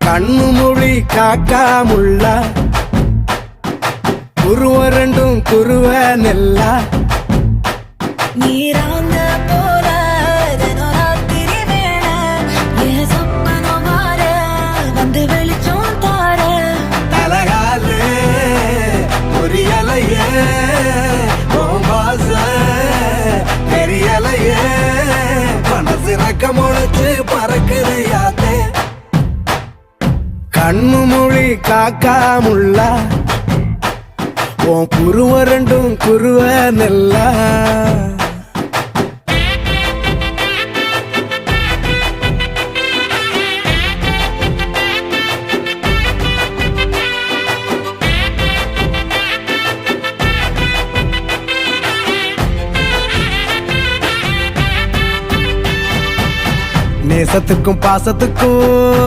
கண்ணு மொழி காக்காமுள்ள குருவ ரெண்டும் குருவ நெல்லா நீராங்க போல தினராத்திரி வேண என் சொப்பனம் மாற வந்து வெளிச்சம் தார தலகாலே பொரியலையே ஓம்பாச பெரியலையே மனசு ரக்க முளைச்சு பறக்குது யாத்தே கண்ணு மொழி காக்காமுள்ள உன் குருவ ரெண்டும் குருவ நெல்லா நேசத்துக்கும் பாசத்துக்கும்